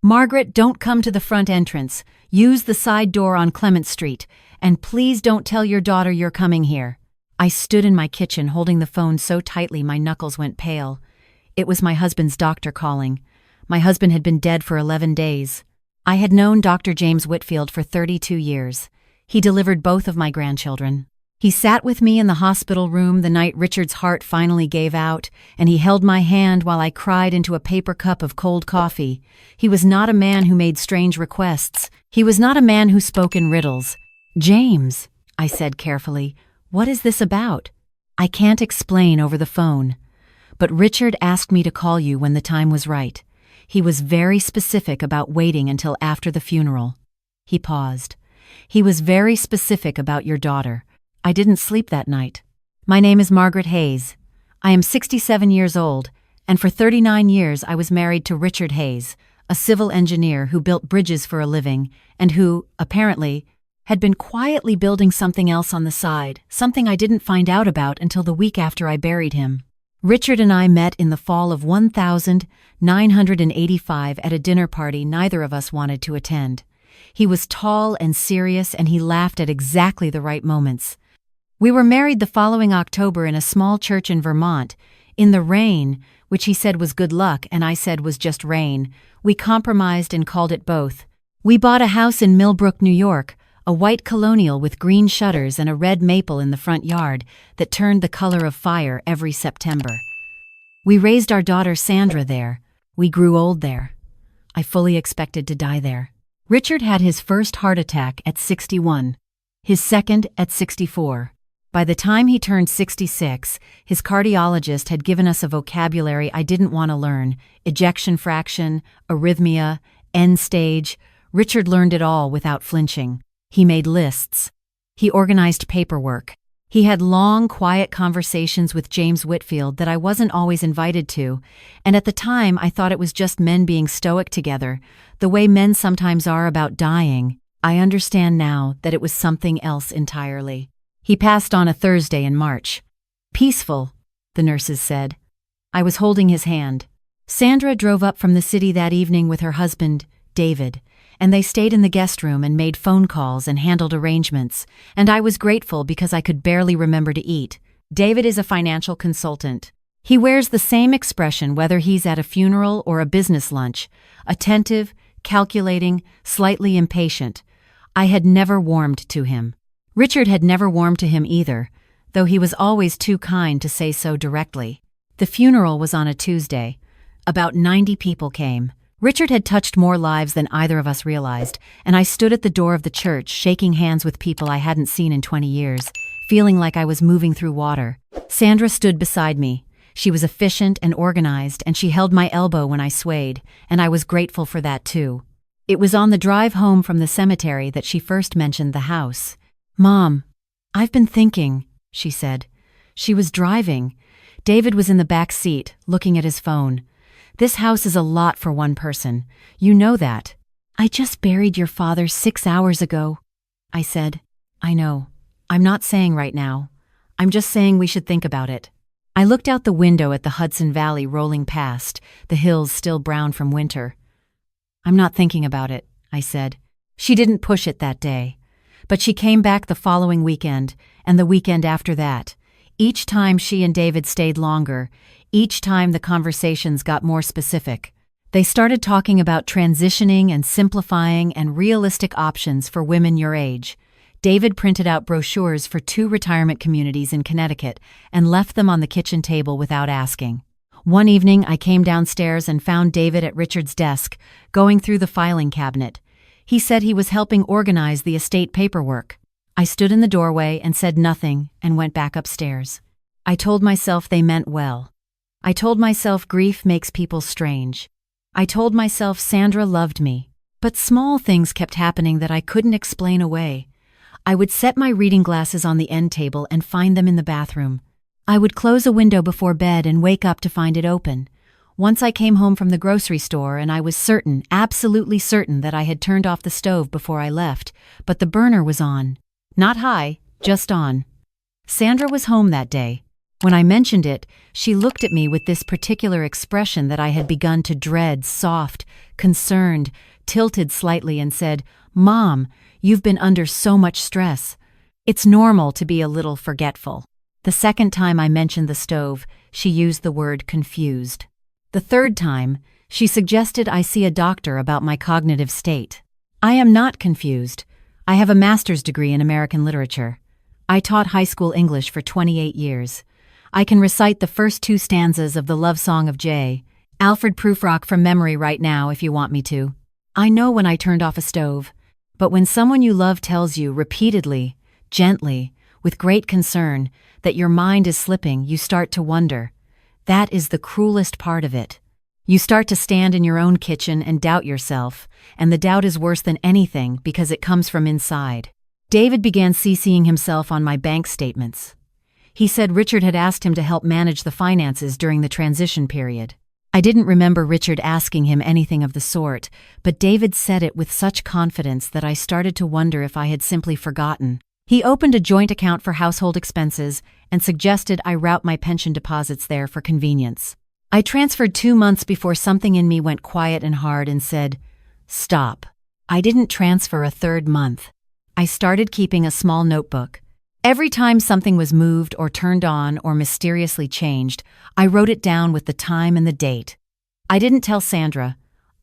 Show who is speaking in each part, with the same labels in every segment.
Speaker 1: Margaret, don't come to the front entrance. Use the side door on Clement Street. And please don't tell your daughter you're coming here." I stood in my kitchen holding the phone so tightly my knuckles went pale. It was my husband's doctor calling. My husband had been dead for 11 days. I had known Dr. James Whitfield for 32 years. He delivered both of my grandchildren. He sat with me in the hospital room the night Richard's heart finally gave out, and he held my hand while I cried into a paper cup of cold coffee. He was not a man who made strange requests. He was not a man who spoke in riddles. "James," I said carefully, "what is this about?" "I can't explain over the phone. But Richard asked me to call you when the time was right. He was very specific about waiting until after the funeral." He paused. "He was very specific about your daughter. I didn't sleep that night. My name is Margaret Hayes. I am 67 years old, and for 39 years I was married to Richard Hayes, a civil engineer who built bridges for a living, and who, apparently, had been quietly building something else on the side, something I didn't find out about until the week after I buried him. Richard and I met in the fall of 1985 at a dinner party neither of us wanted to attend. He was tall and serious, and he laughed at exactly the right moments. We were married the following October in a small church in Vermont. In the rain, which he said was good luck and I said was just rain, we compromised and called it both. We bought a house in Millbrook, New York, a white colonial with green shutters and a red maple in the front yard that turned the color of fire every September. We raised our daughter Sandra there. We grew old there. I fully expected to die there. Richard had his first heart attack at 61, his second at 64. By the time he turned 66, his cardiologist had given us a vocabulary I didn't want to learn: ejection fraction, arrhythmia, end stage. Richard learned it all without flinching. He made lists. He organized paperwork. He had long, quiet conversations with James Whitfield that I wasn't always invited to, and at the time I thought it was just men being stoic together, the way men sometimes are about dying. I understand now that it was something else entirely. He passed on a Thursday in March. "Peaceful," the nurses said. I was holding his hand. Sandra drove up from the city that evening with her husband, David, and they stayed in the guest room and made phone calls and handled arrangements, and I was grateful because I could barely remember to eat. David is a financial consultant. He wears the same expression whether he's at a funeral or a business lunch: attentive, calculating, slightly impatient. I had never warmed to him. Richard had never warmed to him either, though he was always too kind to say so directly. The funeral was on a Tuesday. About 90 people came. Richard had touched more lives than either of us realized, and I stood at the door of the church shaking hands with people I hadn't seen in 20 years, feeling like I was moving through water. Sandra stood beside me. She was efficient and organized, and she held my elbow when I swayed, and I was grateful for that too. It was on the drive home from the cemetery that she first mentioned the house. "Mom, I've been thinking," she said. She was driving. David was in the back seat, looking at his phone. "This house is a lot for one person. You know that." "I just buried your father 6 hours ago," I said. "I know. I'm not saying right now. I'm just saying we should think about it." I looked out the window at the Hudson Valley rolling past, the hills still brown from winter. "I'm not thinking about it," I said. She didn't push it that day. But she came back the following weekend, and the weekend after that. Each time she and David stayed longer, each time the conversations got more specific. They started talking about transitioning and simplifying and realistic options for women your age. David printed out brochures for 2 retirement communities in Connecticut and left them on the kitchen table without asking. One evening, I came downstairs and found David at Richard's desk, going through the filing cabinet. He said he was helping organize the estate paperwork. I stood in the doorway and said nothing and went back upstairs. I told myself they meant well. I told myself grief makes people strange. I told myself Sandra loved me. But small things kept happening that I couldn't explain away. I would set my reading glasses on the end table and find them in the bathroom. I would close a window before bed and wake up to find it open. Once I came home from the grocery store and I was certain, absolutely certain, that I had turned off the stove before I left, but the burner was on. Not high, just on. Sandra was home that day. When I mentioned it, she looked at me with this particular expression that I had begun to dread, soft, concerned, tilted slightly, and said, "Mom, you've been under so much stress. It's normal to be a little forgetful." The second time I mentioned the stove, she used the word confused. The third time, she suggested I see a doctor about my cognitive state. I am not confused. I have a master's degree in American literature. I taught high school English for 28 years. I can recite the first 2 stanzas of the love song of J. Alfred Prufrock from memory right now if you want me to. I know when I turned off a stove, but when someone you love tells you repeatedly, gently, with great concern, that your mind is slipping, you start to wonder. That is the cruelest part of it. You start to stand in your own kitchen and doubt yourself, and the doubt is worse than anything because it comes from inside. David began CCing himself on my bank statements. He said Richard had asked him to help manage the finances during the transition period. I didn't remember Richard asking him anything of the sort, but David said it with such confidence that I started to wonder if I had simply forgotten. He opened a joint account for household expenses and suggested I route my pension deposits there for convenience. I transferred 2 months before something in me went quiet and hard and said, "Stop." I didn't transfer a third month. I started keeping a small notebook. Every time something was moved or turned on or mysteriously changed, I wrote it down with the time and the date. I didn't tell Sandra.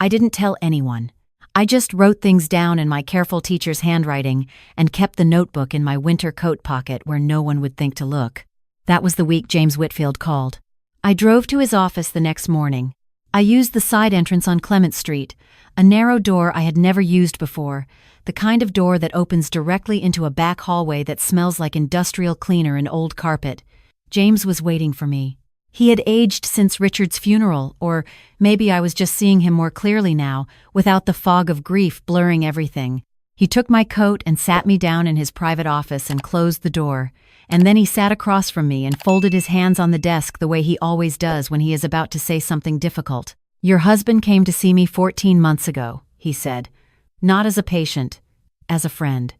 Speaker 1: I didn't tell anyone. I just wrote things down in my careful teacher's handwriting and kept the notebook in my winter coat pocket where no one would think to look. That was the week James Whitfield called. I drove to his office the next morning. I used the side entrance on Clement Street, a narrow door I had never used before, the kind of door that opens directly into a back hallway that smells like industrial cleaner and old carpet. James was waiting for me. He had aged since Richard's funeral, or maybe I was just seeing him more clearly now, without the fog of grief blurring everything. He took my coat and sat me down in his private office and closed the door, and then he sat across from me and folded his hands on the desk the way he always does when he is about to say something difficult. "Your husband came to see me 14 months ago," he said. "Not as a patient, as a friend.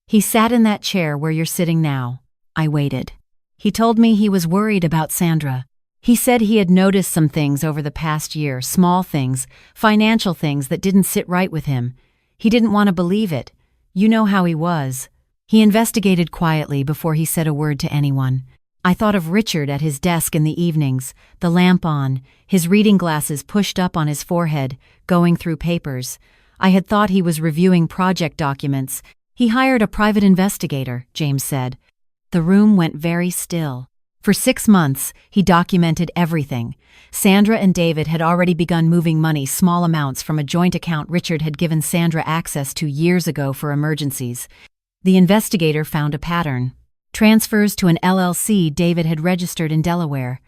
Speaker 1: He sat in that chair where you're sitting now." I waited. He told me he was worried about Sandra. He said he had noticed some things over the past year, small things, financial things that didn't sit right with him. He didn't want to believe it. You know how he was. He investigated quietly before he said a word to anyone. I thought of Richard at his desk in the evenings, the lamp on, his reading glasses pushed up on his forehead, going through papers. I had thought he was reviewing project documents. "He hired a private investigator," James said. The room went very still. For 6 months, he documented everything. Sandra and David had already begun moving money, small amounts, from a joint account Richard had given Sandra access to years ago for emergencies. The investigator found a pattern. Transfers to an LLC David had registered in Delaware.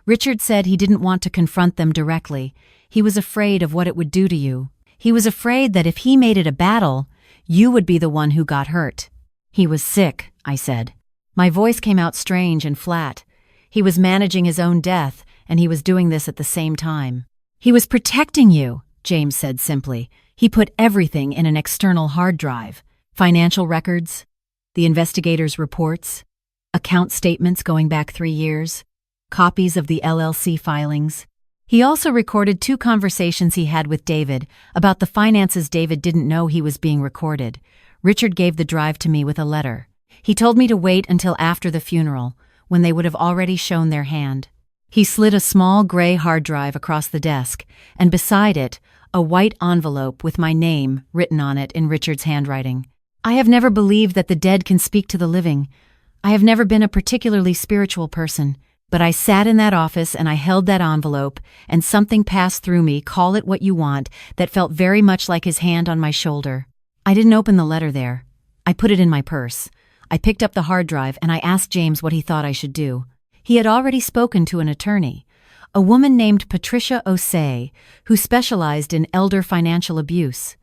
Speaker 1: Richard said he didn't want to confront them directly. He was afraid of what it would do to you. He was afraid that if he made it a battle, you would be the one who got hurt. He was sick, I said. My voice came out strange and flat. He was managing his own death, and he was doing this at the same time. "He was protecting you," James said simply. "He put everything in an external hard drive. Financial records, the investigator's reports, account statements going back 3 years, copies of the LLC filings. He also recorded 2 conversations he had with David about the finances. David didn't know he was being recorded. Richard gave the drive to me with a letter. He told me to wait until after the funeral, when they would have already shown their hand. He slid a small gray hard drive across the desk, and beside it, a white envelope with my name written on it in Richard's handwriting. I have never believed that the dead can speak to the living. I have never been a particularly spiritual person, but I sat in that office and I held that envelope, and something passed through me, call it what you want, that felt very much like his hand on my shoulder. I didn't open the letter there. I put it in my purse. I picked up the hard drive and I asked James what he thought I should do. He had already spoken to an attorney, a woman named Patricia Osei, who specialized in elder financial abuse.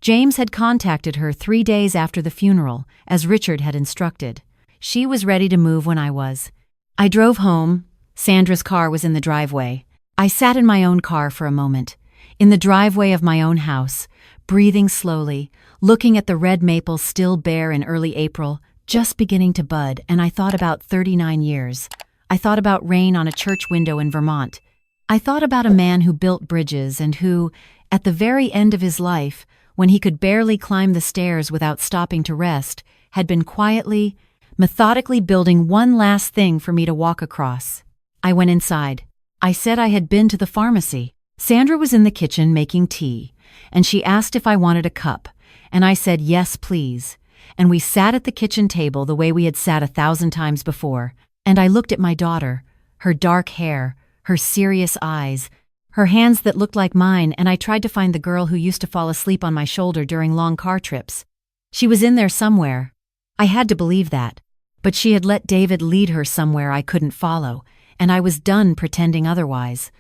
Speaker 1: James had contacted her 3 days after the funeral, as Richard had instructed. She was ready to move when I was. I drove home. Sandra's car was in the driveway. I sat in my own car for a moment, in the driveway of my own house, breathing slowly, looking at the red maples still bare in early April, just beginning to bud, and I thought about 39 years. I thought about rain on a church window in Vermont. I thought about a man who built bridges and who, at the very end of his life, when he could barely climb the stairs without stopping to rest, had been quietly, methodically building one last thing for me to walk across. I went inside. I said I had been to the pharmacy. Sandra was in the kitchen making tea, and she asked if I wanted a cup, and I said yes, please. And we sat at the kitchen table the way we had sat 1,000 times before, and I looked at my daughter, her dark hair, her serious eyes, her hands that looked like mine, and I tried to find the girl who used to fall asleep on my shoulder during long car trips. She was in there somewhere. I had to believe that. But she had let David lead her somewhere I couldn't follow, and I was done pretending otherwise.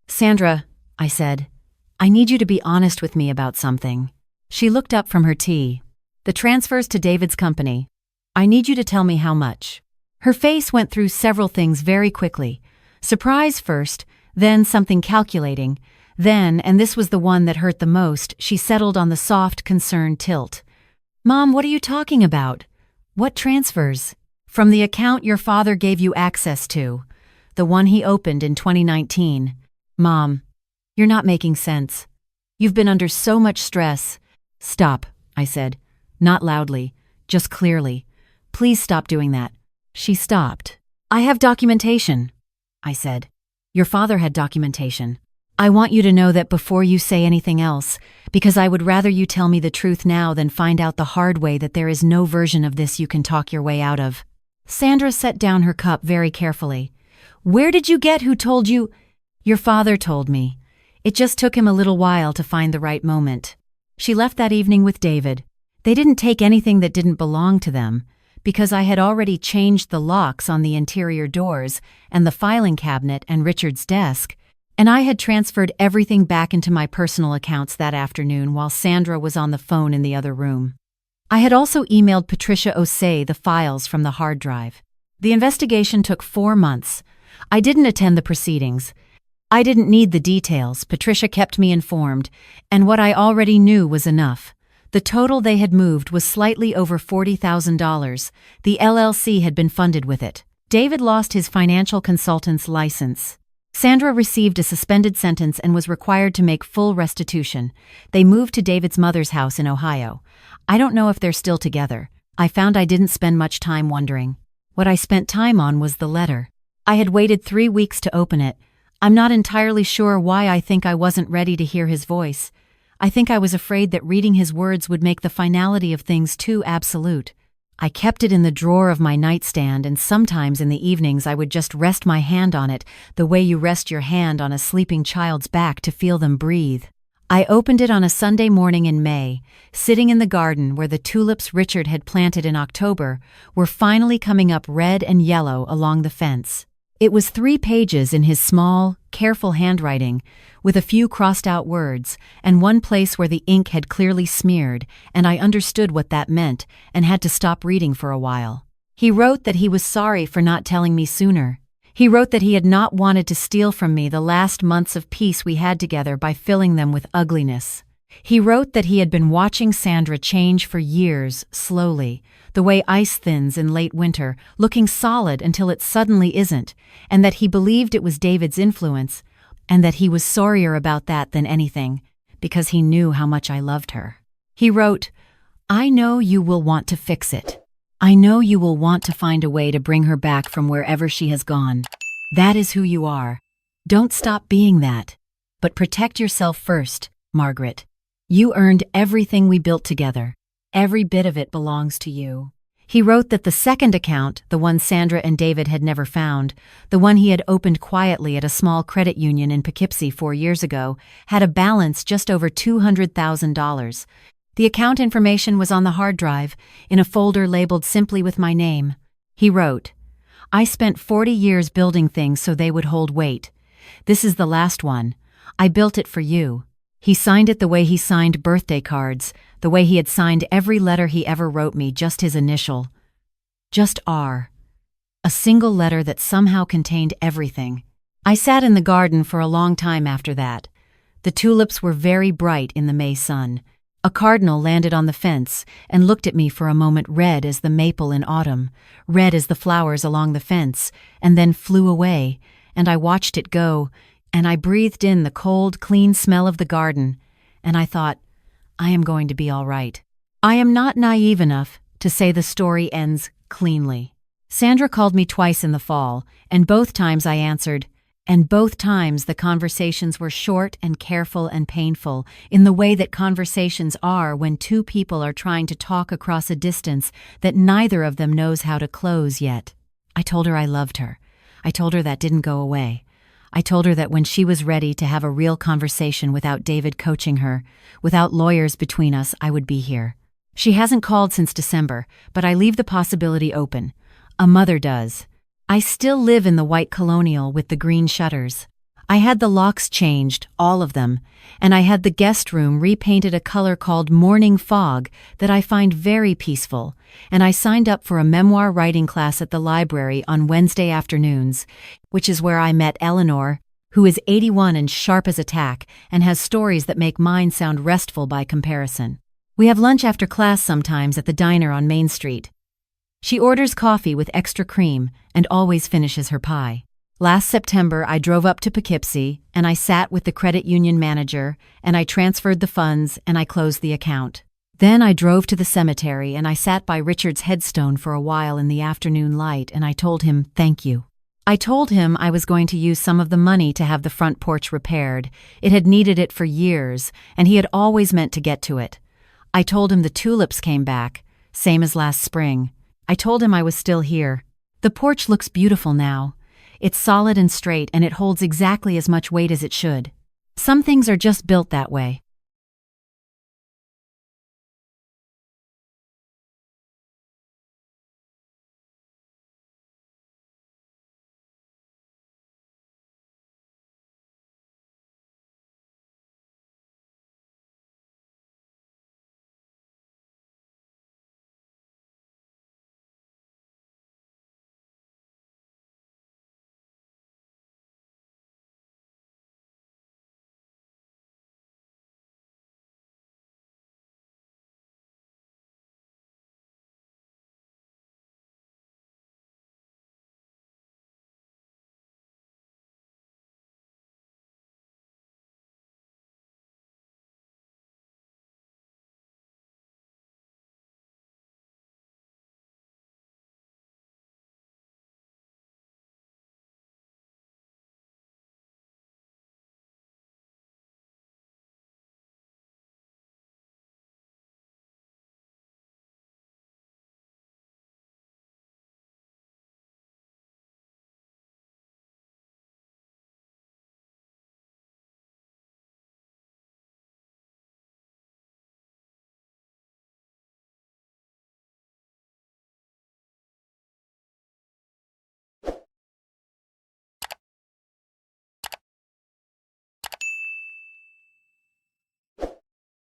Speaker 1: "Sandra," I said, "I need you to be honest with me about something." She looked up from her tea. "The transfers to David's company. I need you to tell me how much." Her face went through several things very quickly. Surprise first, then something calculating. Then, and this was the one that hurt the most, she settled on the soft, concerned tilt. "Mom, what are you talking about? What transfers?" "From the account your father gave you access to. The one he opened in 2019. Mom, you're not making sense. You've been under so much stress." "Stop," I said. Not loudly, just clearly. "Please stop doing that." She stopped. "I have documentation," I said. "Your father had documentation. I want you to know that before you say anything else, because I would rather you tell me the truth now than find out the hard way that there is no version of this you can talk your way out of." Sandra set down her cup very carefully. "Where did you get who told you?" "Your father told me. It just took him a little while to find the right moment." She left that evening with David. They didn't take anything that didn't belong to them, because I had already changed the locks on the interior doors and the filing cabinet and Richard's desk, and I had transferred everything back into my personal accounts that afternoon while Sandra was on the phone in the other room. I had also emailed Patricia Osei the files from the hard drive. The investigation took 4 months. I didn't attend the proceedings. I didn't need the details. Patricia kept me informed, and what I already knew was enough. The total they had moved was slightly over $40,000. The LLC had been funded with it. David lost his financial consultant's license. Sandra received a suspended sentence and was required to make full restitution. They moved to David's mother's house in Ohio. I don't know if they're still together. I found I didn't spend much time wondering. What I spent time on was the letter. I had waited 3 weeks to open it. I'm not entirely sure why. I think I wasn't ready to hear his voice. I think I was afraid that reading his words would make the finality of things too absolute. I kept it in the drawer of my nightstand, and sometimes in the evenings I would just rest my hand on it, the way you rest your hand on a sleeping child's back to feel them breathe. I opened it on a Sunday morning in May, sitting in the garden where the tulips Richard had planted in October were finally coming up red and yellow along the fence. It was 3 pages in his small, careful handwriting, with a few crossed-out words, and one place where the ink had clearly smeared, and I understood what that meant and had to stop reading for a while. He wrote that he was sorry for not telling me sooner. He wrote that he had not wanted to steal from me the last months of peace we had together by filling them with ugliness. He wrote that he had been watching Sandra change for years, slowly, the way ice thins in late winter, looking solid until it suddenly isn't, and that he believed it was David's influence, and that he was sorrier about that than anything, because he knew how much I loved her. He wrote, "I know you will want to fix it. I know you will want to find a way to bring her back from wherever she has gone. That is who you are. Don't stop being that. But protect yourself first, Margaret. You earned everything we built together. Every bit of it belongs to you." He wrote that the second account, the one Sandra and David had never found, the one he had opened quietly at a small credit union in Poughkeepsie 4 years ago, had a balance just over $200,000. The account information was on the hard drive, in a folder labeled simply with my name. He wrote, "I spent 40 years building things so they would hold weight. This is the last one. I built it for you." He signed it the way he signed birthday cards, the way he had signed every letter he ever wrote me, just his initial. Just R. A single letter that somehow contained everything. I sat in the garden for a long time after that. The tulips were very bright in the May sun. A cardinal landed on the fence and looked at me for a moment, red as the maple in autumn, red as the flowers along the fence, and then flew away, and I watched it go, and I breathed in the cold, clean smell of the garden, and I thought, I am going to be all right. I am not naive enough to say the story ends cleanly. Sandra called me twice in the fall, and both times I answered, and both times the conversations were short and careful and painful, in the way that conversations are when two people are trying to talk across a distance that neither of them knows how to close yet. I told her I loved her. I told her that didn't go away. I told her that when she was ready to have a real conversation without David coaching her, without lawyers between us, I would be here. She hasn't called since December, but I leave the possibility open. A mother does. I still live in the white colonial with the green shutters. I had the locks changed, all of them, and I had the guest room repainted a color called morning fog that I find very peaceful, and I signed up for a memoir writing class at the library on Wednesday afternoons, which is where I met Eleanor, who is 81 and sharp as a tack and has stories that make mine sound restful by comparison. We have lunch after class sometimes at the diner on Main Street. She orders coffee with extra cream and always finishes her pie. Last September, I drove up to Poughkeepsie and I sat with the credit union manager and I transferred the funds and I closed the account. Then I drove to the cemetery and I sat by Richard's headstone for a while in the afternoon light and I told him thank you. I told him I was going to use some of the money to have the front porch repaired. It had needed it for years and he had always meant to get to it. I told him the tulips came back, same as last spring. I told him I was still here. The porch looks beautiful now. It's solid and straight and it holds exactly as much weight as it should. Some things are just built that way.